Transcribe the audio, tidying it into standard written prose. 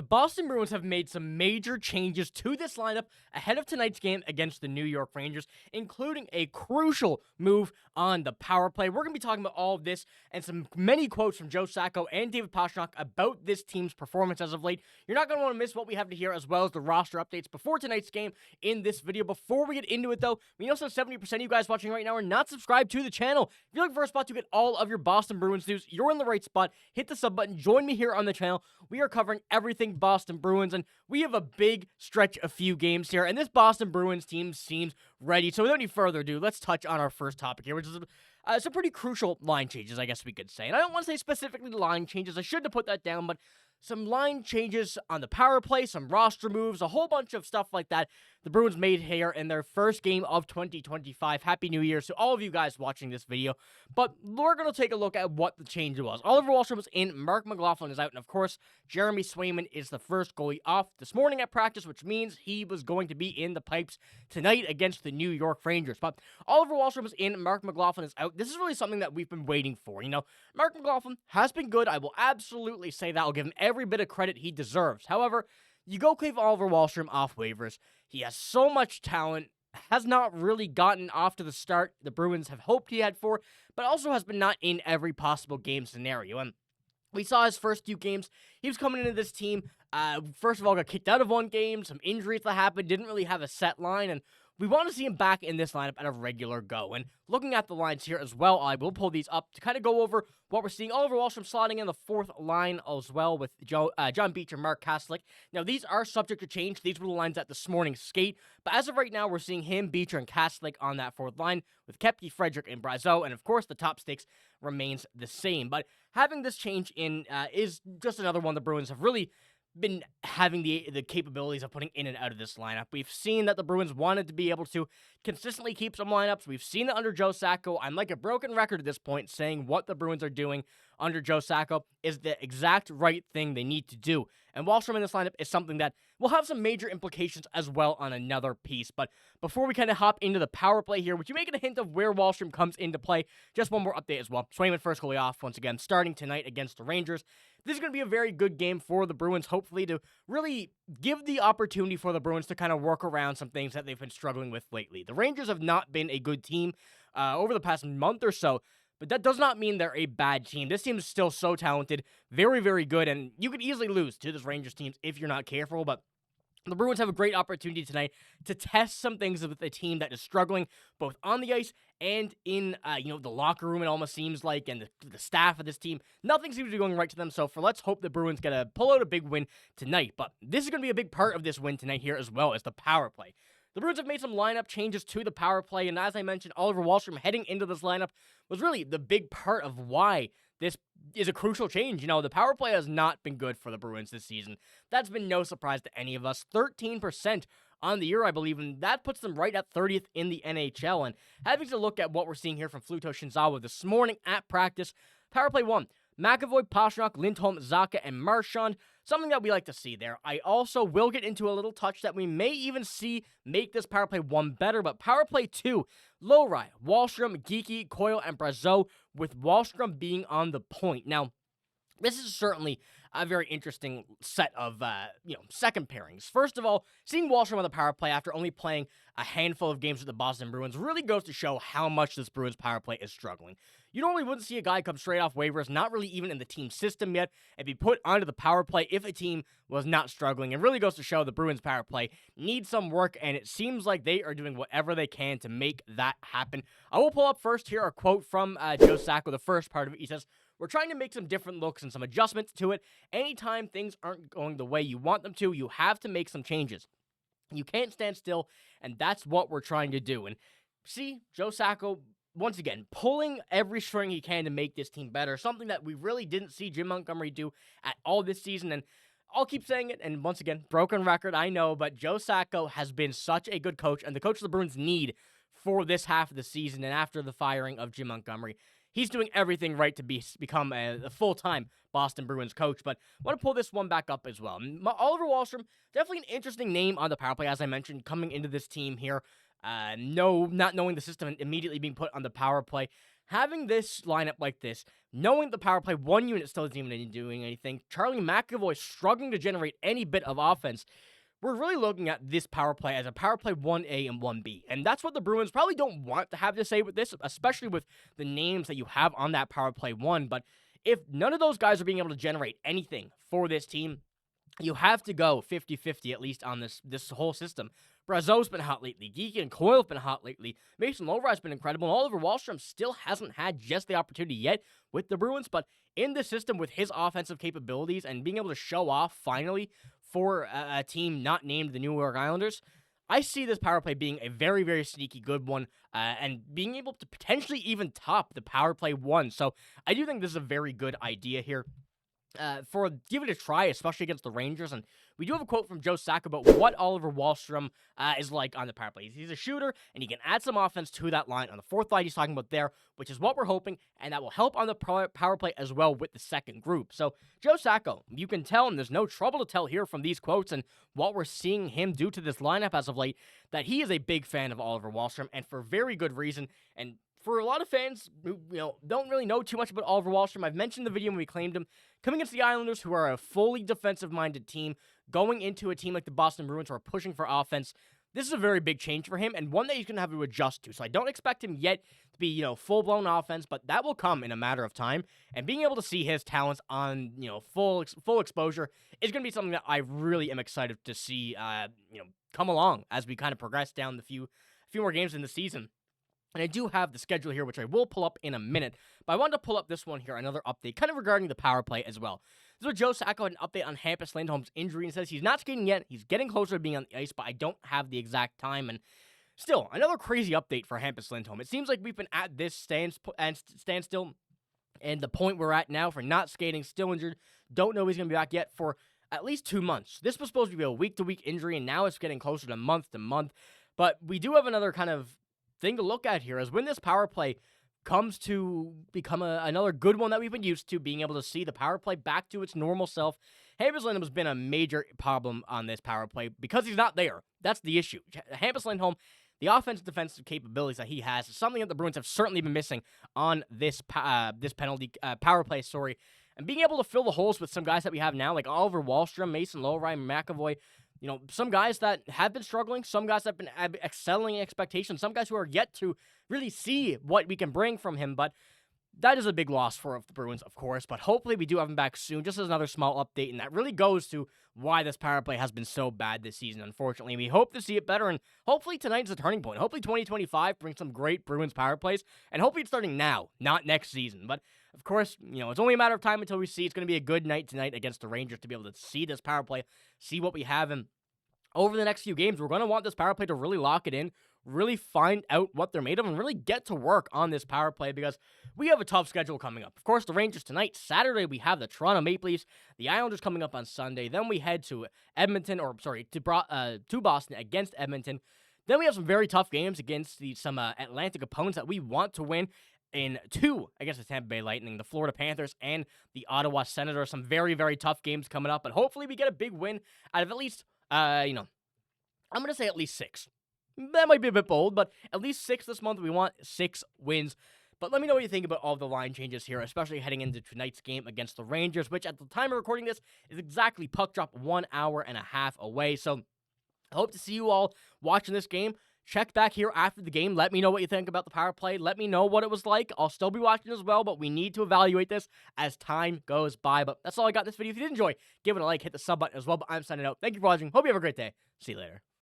The Boston Bruins have made some major changes to this lineup ahead of tonight's game against the New York Rangers, including a crucial move on the power play. We're going to be talking about all of this and many quotes from Joe Sacco and David Pastrnak about this team's performance as of late. You're not going to want to miss what we have to hear, as well as the roster updates before tonight's game in this video. Before we get into it, though, we know 70% of you guys watching right now are not subscribed to the channel. If you're looking for a spot to get all of your Boston Bruins news, you're in the right spot. Hit the sub button. Join me here on the channel. We are covering everything Boston Bruins, and we have a big stretch of few games here, and this Boston Bruins team seems ready. So without any further ado, let's touch on our first topic here, which is some pretty crucial line changes, I guess we could say. And I don't want to say specifically line changes. I shouldn't have put that down, but some line changes on the power play, some roster moves, a whole bunch of stuff like that the Bruins made here in their first game of 2025. Happy New Year to all of you guys watching this video. But we're going to take a look at what the change was. Oliver Wahlstrom is in, Marc McLaughlin is out, and of course, Jeremy Swayman is the first goalie off this morning at practice, which means he was going to be in the pipes tonight against the New York Rangers. But Oliver Wahlstrom is in, Marc McLaughlin is out. This is really something that we've been waiting for. You know, Marc McLaughlin has been good. I will absolutely say that. I'll give him every bit of credit he deserves. However, you go claim Oliver Wahlstrom off waivers. He has so much talent, has not really gotten off to the start the Bruins have hoped he had for, but also has been not in every possible game scenario. And we saw his first few games. He was coming into this team, first of all, got kicked out of one game, some injuries that happened, didn't really have a set line, and we want to see him back in this lineup at a regular go. And looking at the lines here as well, I will pull these up to kind of go over what we're seeing. Oliver Wahlstrom slotting in the fourth line as well with John Beecher, Mark Kastelic. Now, these are subject to change. These were the lines at this morning's skate. But as of right now, we're seeing him, Beecher, and Kastelic on that fourth line with Koepke, Frederic, and Brazeau. And, of course, the top six remains the same. But having this change in is just another one the Bruins have really been having the capabilities of putting in and out of this lineup. We've seen that the Bruins wanted to be able to consistently keep some lineups. We've seen it under Joe Sacco. I'm like a broken record at this point saying what the Bruins are doing under Joe Sacco is the exact right thing they need to do. And Wahlstrom in this lineup is something that will have some major implications as well on another piece. But before we kind of hop into the power play here, which you may get a hint of where Wahlstrom comes into play, just one more update as well. Swayman first goalie off once again, starting tonight against the Rangers. This is going to be a very good game for the Bruins, hopefully to really give the opportunity for the Bruins to kind of work around some things that they've been struggling with lately. The Rangers have not been a good team over the past month or so, but that does not mean they're a bad team. This team is still so talented, very, very good, and you could easily lose to this Rangers team if you're not careful, but the Bruins have a great opportunity tonight to test some things with a team that is struggling both on the ice and in the locker room, it almost seems like, and the staff of this team. Nothing seems to be going right to them, so let's hope the Bruins get to pull out a big win tonight. But this is going to be a big part of this win tonight here as well as the power play. The Bruins have made some lineup changes to the power play, and as I mentioned, Oliver Wahlstrom heading into this lineup was really the big part of why this is a crucial change. You know, the power play has not been good for the Bruins this season. That's been no surprise to any of us. 13% on the year, I believe, and that puts them right at 30th in the NHL. And having to look at what we're seeing here from Fluto Shinzawa this morning at practice, power play 1. McAvoy, Pastrnak, Lindholm, Zacha, and Marchand. Something that we like to see there. I also will get into a little touch that we may even see make this power play 1 better, but power play 2, Lowry, Wahlstrom, Geekie, Coyle, and Brazeau, with Wahlstrom being on the point. Now, this is certainly a very interesting set of, second pairings. First of all, seeing Wahlstrom on the power play after only playing a handful of games with the Boston Bruins really goes to show how much this Bruins power play is struggling. You normally wouldn't see a guy come straight off waivers, not really even in the team system yet, and be put onto the power play if a team was not struggling. It really goes to show the Bruins power play needs some work, and it seems like they are doing whatever they can to make that happen. I will pull up first here a quote from Joe Sacco, the first part of it. He says, "We're trying to make some different looks and some adjustments to it. Anytime things aren't going the way you want them to, you have to make some changes. You can't stand still, and that's what we're trying to do." And see, Joe Sacco, once again, pulling every string he can to make this team better, something that we really didn't see Jim Montgomery do at all this season. And I'll keep saying it, and once again, broken record, I know, but Joe Sacco has been such a good coach, and the coach the Bruins need for this half of the season and after the firing of Jim Montgomery. He's doing everything right to become a full-time Boston Bruins coach, but I want to pull this one back up as well. Oliver Wahlstrom, definitely an interesting name on the power play, as I mentioned, coming into this team here. Not knowing the system and immediately being put on the power play. having this lineup like this, knowing the power play one unit still isn't even doing anything, Charlie McAvoy struggling to generate any bit of offense, we're really looking at this power play as a power play 1A and 1B. And that's what the Bruins probably don't want to have to say with this, especially with the names that you have on that power play 1. But if none of those guys are being able to generate anything for this team, you have to go 50-50 at least on this whole system. Brazeau's been hot lately. Geeky and Coyle have been hot lately. Mason Lohrein's been incredible. And Oliver Wahlstrom still hasn't had just the opportunity yet with the Bruins. But in this system with his offensive capabilities and being able to show off finally for a team not named the New York Islanders, I see this power play being a very, very sneaky good one and being able to potentially even top the power play 1. So I do think this is a very good idea here. Give it a try, especially against the Rangers. And we do have a quote from Joe Sacco about what Oliver Wahlstrom is like on the power play. He's a shooter, and he can add some offense to that line on the fourth line he's talking about there, which is what we're hoping, and that will help on the power play as well with the second group. So, Joe Sacco, you can tell, and there's no trouble to tell here from these quotes and what we're seeing him do to this lineup as of late, that he is a big fan of Oliver Wahlstrom, and for very good reason. And for a lot of fans who don't really know too much about Oliver Wahlstrom, I've mentioned the video when we claimed him, coming against the Islanders, who are a fully defensive-minded team, going into a team like the Boston Bruins who are pushing for offense. This is a very big change for him, and one that he's going to have to adjust to. So I don't expect him yet to be, full-blown offense, but that will come in a matter of time. And being able to see his talents on, full exposure is going to be something that I really am excited to see, come along as we kind of progress down the few more games in the season. And I do have the schedule here, which I will pull up in a minute. But I wanted to pull up this one here, another update, kind of regarding the power play as well. This is where Joe Sacco had an update on Hampus Lindholm's injury and says he's not skating yet. He's getting closer to being on the ice, but I don't have the exact time. And still, another crazy update for Hampus Lindholm. It seems like we've been at this standstill, and the point we're at now for not skating, still injured, don't know he's going to be back yet for at least 2 months. This was supposed to be a week-to-week injury, and now it's getting closer to month. But we do have another kind of thing to look at here is when this power play comes to become another good one that we've been used to, being able to see the power play back to its normal self. Hampus Lindholm has been a major problem on this power play because he's not there. That's the issue. Hampus Lindholm, the offensive defensive capabilities that he has is something that the Bruins have certainly been missing on this power play, and being able to fill the holes with some guys that we have now, like Oliver Wahlstrom, Mason Lohrei, McAvoy, some guys that have been struggling, some guys that have been excelling in expectations, some guys who are yet to really see what we can bring from him. But that is a big loss for the Bruins, of course. But hopefully we do have him back soon, just as another small update. And that really goes to why this power play has been so bad this season, unfortunately. We hope to see it better, and hopefully tonight's a turning point. Hopefully 2025 brings some great Bruins power plays, and hopefully it's starting now, not next season. But of course, it's only a matter of time until we see. It's going to be a good night tonight against the Rangers to be able to see this power play, see what we have. And over the next few games, we're going to want this power play to really lock it in, really find out what they're made of, and really get to work on this power play because we have a tough schedule coming up. Of course, the Rangers tonight. Saturday, we have the Toronto Maple Leafs, the Islanders coming up on Sunday. Then we head to to Boston against Edmonton. Then we have some very tough games against some Atlantic opponents that we want to win. In 2 against the Tampa Bay Lightning, the Florida Panthers, and the Ottawa Senators. Some very, very tough games coming up, but hopefully we get a big win out of at least, I'm going to say at least 6. That might be a bit bold, but at least 6 this month. We want 6 wins. But let me know what you think about all the line changes here, especially heading into tonight's game against the Rangers, which at the time of recording this is exactly puck drop 1 hour and a half away. So I hope to see you all watching this game. Check back here after the game. Let me know what you think about the power play. Let me know what it was like. I'll still be watching as well, but we need to evaluate this as time goes by. But that's all I got in this video. If you did enjoy, give it a like, hit the sub button as well. But I'm signing out. Thank you for watching. Hope you have a great day. See you later.